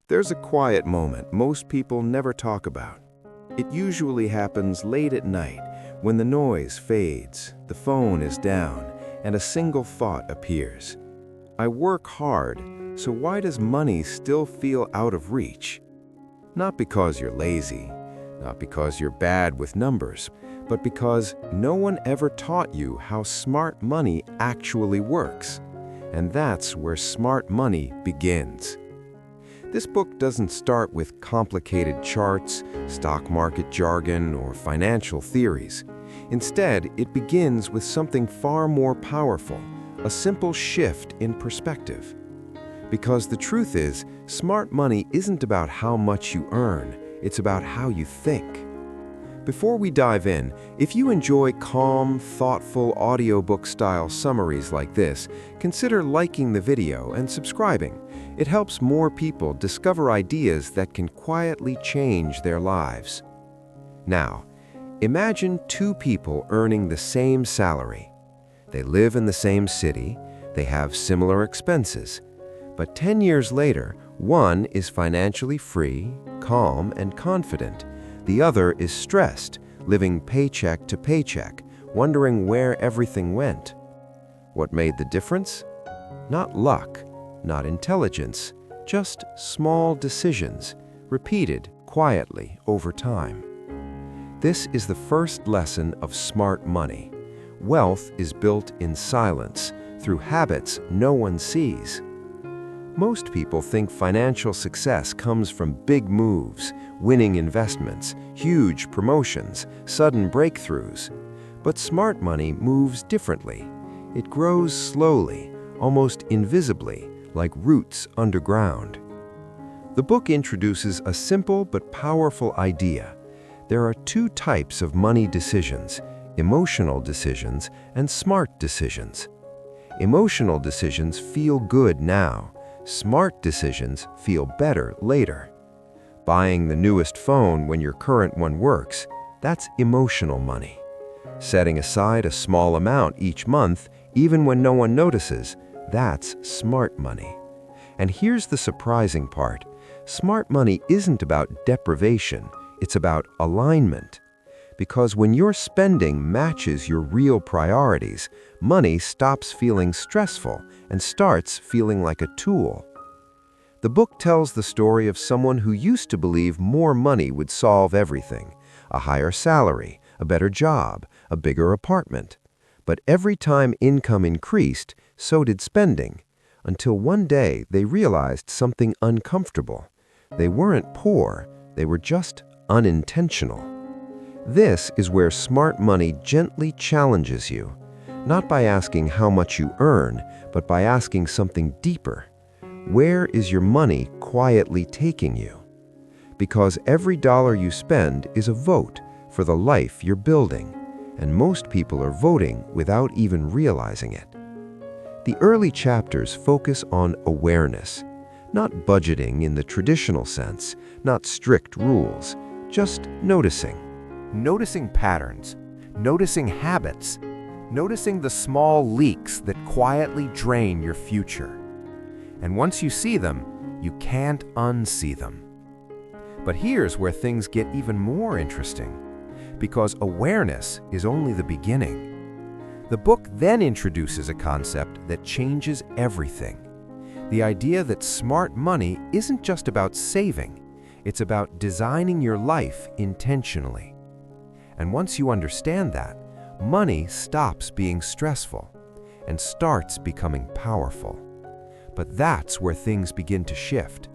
There's a quiet moment most people never talk about. It usually happens late at night when the noise fades, the phone is down, and a single thought appears. I work hard, so why does money still feel out of reach? Not because you're lazy, not because you're bad with numbers, but because no one ever taught you how smart money actually works. And that's where smart money begins. This book doesn't start with complicated charts, stock market jargon, or financial theories. Instead, it begins with something far more powerful, a simple shift in perspective. Because the truth is, smart money isn't about how much you earn, it's about how you think. Before we dive in, if you enjoy calm, thoughtful audiobook-style summaries like this, consider liking the video and subscribing. It helps more people discover ideas that can quietly change their lives. Now, imagine two people earning the same salary. They live in the same city, they have similar expenses. But 10 years later, one is financially free, calm, and confident. The other is stressed, living paycheck to paycheck, wondering where everything went. What made the difference? Not luck, not intelligence, just small decisions, repeated quietly over time. This is the first lesson of smart money. Wealth is built in silence, through habits no one sees. Most people think financial success comes from big moves, winning investments, huge promotions, sudden breakthroughs. But smart money moves differently. It grows slowly, almost invisibly, like roots underground. The book introduces a simple but powerful idea. There are two types of money decisions: emotional decisions and smart decisions. Emotional decisions feel good now. Smart decisions feel better later. Buying the newest phone when your current one works, that's emotional money. Setting aside a small amount each month, even when no one notices, that's smart money. And here's the surprising part. Smart money isn't about deprivation, it's about alignment. Because when your spending matches your real priorities, money stops feeling stressful and starts feeling like a tool. The book tells the story of someone who used to believe more money would solve everything: a higher salary, a better job, a bigger apartment. But every time income increased, so did spending, until one day they realized something uncomfortable. They weren't poor, they were just unintentional. This is where smart money gently challenges you, not by asking how much you earn, but by asking something deeper. Where is your money quietly taking you? Because every dollar you spend is a vote for the life you're building, and most people are voting without even realizing it. The early chapters focus on awareness, not budgeting in the traditional sense, not strict rules, just noticing. Noticing patterns, noticing habits, noticing the small leaks that quietly drain your future. And once you see them, you can't unsee them. But here's where things get even more interesting, because awareness is only the beginning. The book then introduces a concept that changes everything. The idea that smart money isn't just about saving, it's about designing your life intentionally. And once you understand that, money stops being stressful and starts becoming powerful. But that's where things begin to shift.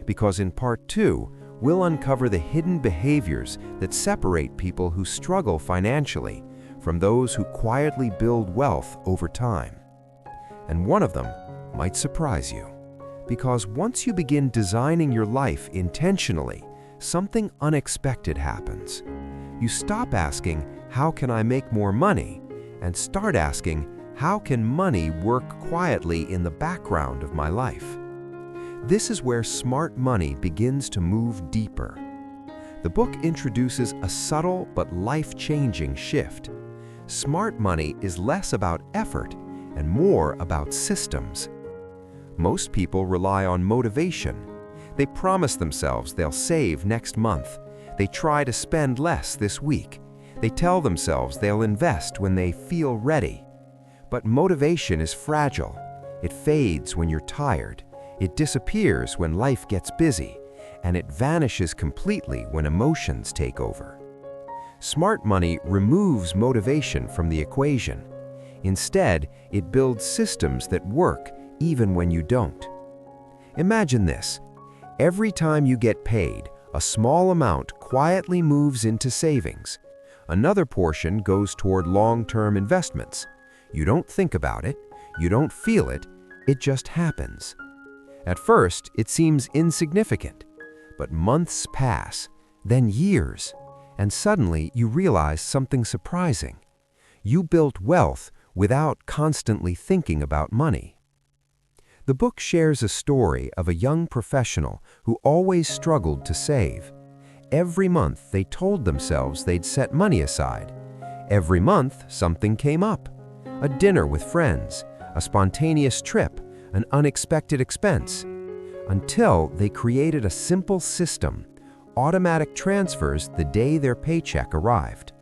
Because in part 2, we'll uncover the hidden behaviors that separate people who struggle financially from those who quietly build wealth over time. And one of them might surprise you. Because once you begin designing your life intentionally, something unexpected happens. You stop asking, how can I make more money? And start asking, how can money work quietly in the background of my life? This is where smart money begins to move deeper. The book introduces a subtle but life-changing shift. Smart money is less about effort and more about systems. Most people rely on motivation. They promise themselves they'll save next month. They try to spend less this week. They tell themselves they'll invest when they feel ready. But motivation is fragile. It fades when you're tired. It disappears when life gets busy. And it vanishes completely when emotions take over. Smart money removes motivation from the equation. Instead, it builds systems that work even when you don't. Imagine this. Every time you get paid, a small amount quietly moves into savings. Another portion goes toward long-term investments. You don't think about it, you don't feel it, it just happens. At first, it seems insignificant, but months pass, then years, and suddenly you realize something surprising. You built wealth without constantly thinking about money. The book shares a story of a young professional who always struggled to save. Every month they told themselves they'd set money aside. Every month something came up. A dinner with friends, a spontaneous trip, an unexpected expense. Until they created a simple system, automatic transfers the day their paycheck arrived.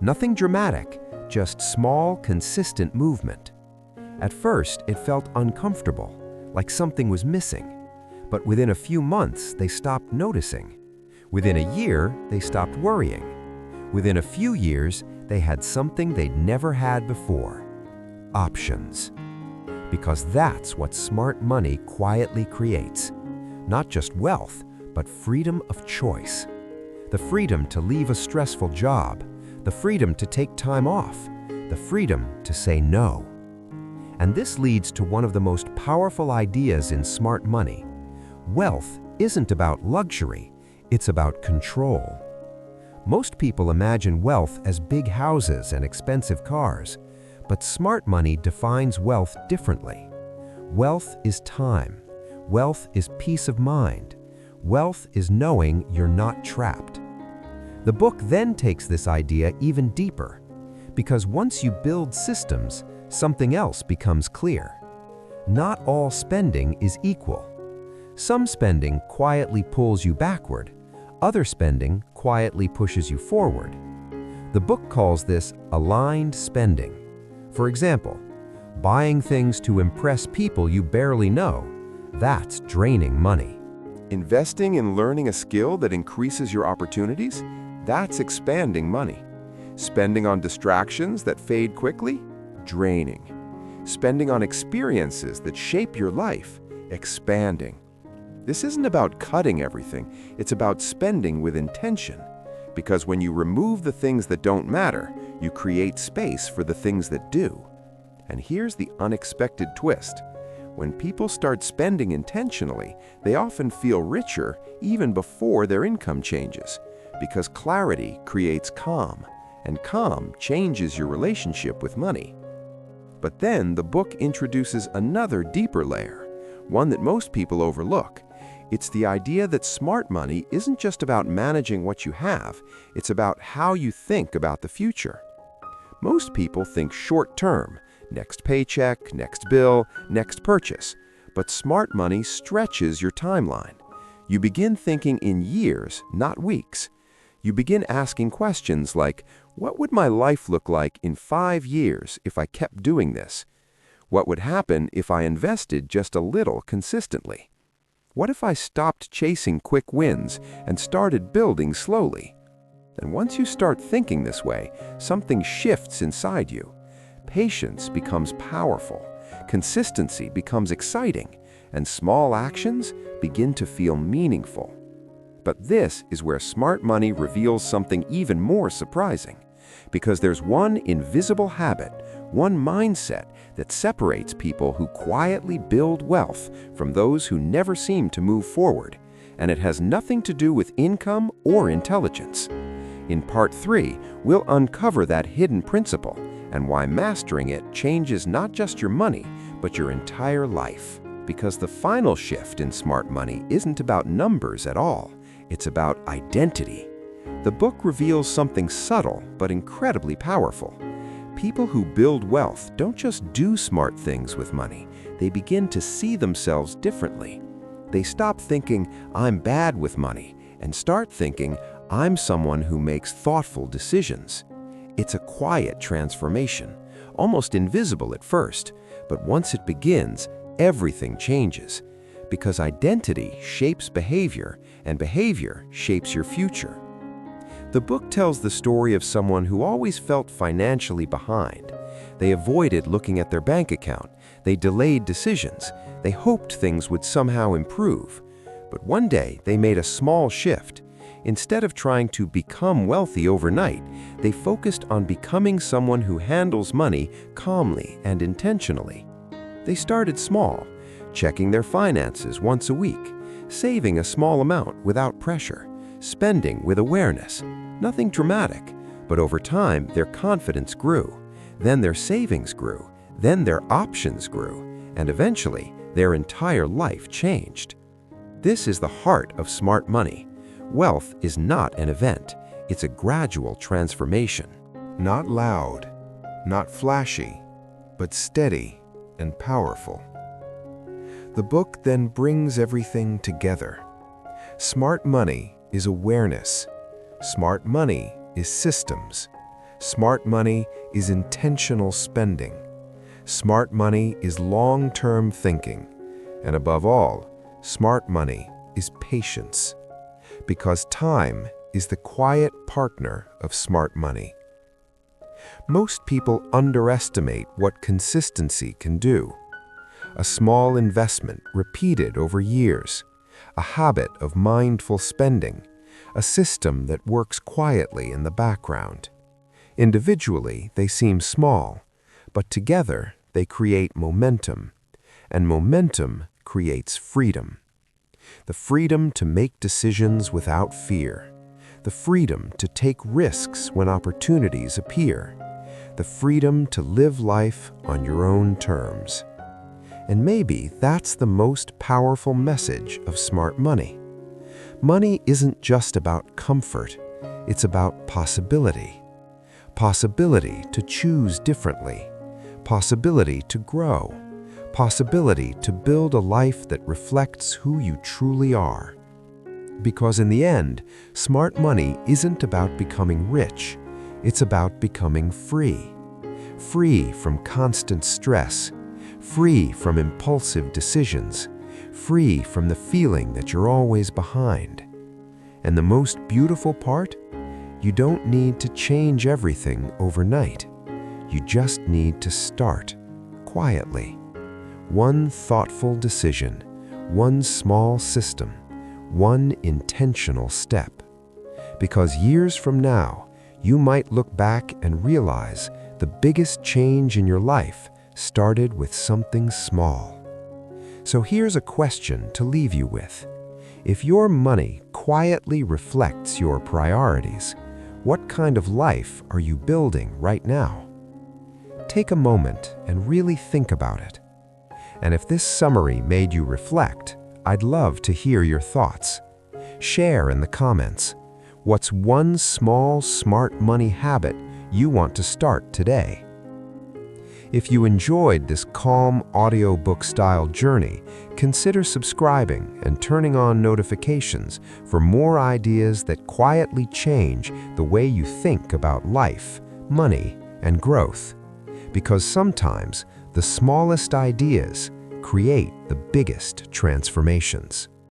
Nothing dramatic, just small, consistent movement. At first, it felt uncomfortable, like something was missing. But within a few months, they stopped noticing. Within a year, they stopped worrying. Within a few years, they had something they'd never had before: options. Because that's what smart money quietly creates. Not just wealth, but freedom of choice. The freedom to leave a stressful job, the freedom to take time off, the freedom to say no. And this leads to one of the most powerful ideas in smart money. Wealth isn't about luxury, it's about control. Most people imagine wealth as big houses and expensive cars, but smart money defines wealth differently. Wealth is time. Wealth is peace of mind. Wealth is knowing you're not trapped. The book then takes this idea even deeper, because once you build systems, something else becomes clear. Not all spending is equal. Some spending quietly pulls you backward. Other spending quietly pushes you forward. The book calls this aligned spending. For example, buying things to impress people you barely know, that's draining money. Investing in learning a skill that increases your opportunities, that's expanding money. Spending on distractions that fade quickly, draining. Spending on experiences that shape your life, expanding. This isn't about cutting everything, it's about spending with intention. Because when you remove the things that don't matter, you create space for the things that do. And here's the unexpected twist. When people start spending intentionally, they often feel richer even before their income changes, because clarity creates calm, and calm changes your relationship with money. But then the book introduces another deeper layer, one that most people overlook. It's the idea that smart money isn't just about managing what you have, it's about how you think about the future. Most people think short-term, next paycheck, next bill, next purchase. But smart money stretches your timeline. You begin thinking in years, not weeks. You begin asking questions like, what would my life look like in 5 years if I kept doing this? What would happen if I invested just a little consistently? What if I stopped chasing quick wins and started building slowly? And once you start thinking this way, something shifts inside you. Patience becomes powerful, consistency becomes exciting, and small actions begin to feel meaningful. But this is where smart money reveals something even more surprising, because there's one invisible habit, one mindset that separates people who quietly build wealth from those who never seem to move forward, and it has nothing to do with income or intelligence. In Part 3, we'll uncover that hidden principle and why mastering it changes not just your money, but your entire life. Because the final shift in smart money isn't about numbers at all, it's about identity. The book reveals something subtle but incredibly powerful. People who build wealth don't just do smart things with money, they begin to see themselves differently. They stop thinking, "I'm bad with money," and start thinking, "I'm someone who makes thoughtful decisions." It's a quiet transformation, almost invisible at first, but once it begins, everything changes. Because identity shapes behavior, and behavior shapes your future. The book tells the story of someone who always felt financially behind. They avoided looking at their bank account. They delayed decisions. They hoped things would somehow improve. But one day, they made a small shift. Instead of trying to become wealthy overnight, they focused on becoming someone who handles money calmly and intentionally. They started small, checking their finances once a week, saving a small amount without pressure, spending with awareness. Nothing dramatic, but over time, their confidence grew. Then their savings grew. Then their options grew. And eventually, their entire life changed. This is the heart of smart money. Wealth is not an event. It's a gradual transformation. Not loud, not flashy, but steady and powerful. The book then brings everything together. Smart money is awareness. Smart money is systems. Smart money is intentional spending. Smart money is long-term thinking. And above all, smart money is patience. Because time is the quiet partner of smart money. Most people underestimate what consistency can do. A small investment repeated over years, a habit of mindful spending, a system that works quietly in the background. Individually, they seem small, but together they create momentum, and momentum creates freedom. The freedom to make decisions without fear, the freedom to take risks when opportunities appear, the freedom to live life on your own terms. And maybe that's the most powerful message of smart money. Money isn't just about comfort, it's about possibility. Possibility to choose differently, possibility to grow, possibility to build a life that reflects who you truly are. Because in the end, smart money isn't about becoming rich, it's about becoming free. Free from constant stress, free from impulsive decisions, free from the feeling that you're always behind. And the most beautiful part? You don't need to change everything overnight. You just need to start quietly. One thoughtful decision, one small system, one intentional step. Because years from now, you might look back and realize the biggest change in your life started with something small. So here's a question to leave you with. If your money quietly reflects your priorities, what kind of life are you building right now? Take a moment and really think about it. And if this summary made you reflect, I'd love to hear your thoughts. Share in the comments. What's one small smart money habit you want to start today? If you enjoyed this calm audiobook-style journey, consider subscribing and turning on notifications for more ideas that quietly change the way you think about life, money, and growth. Because sometimes the smallest ideas create the biggest transformations.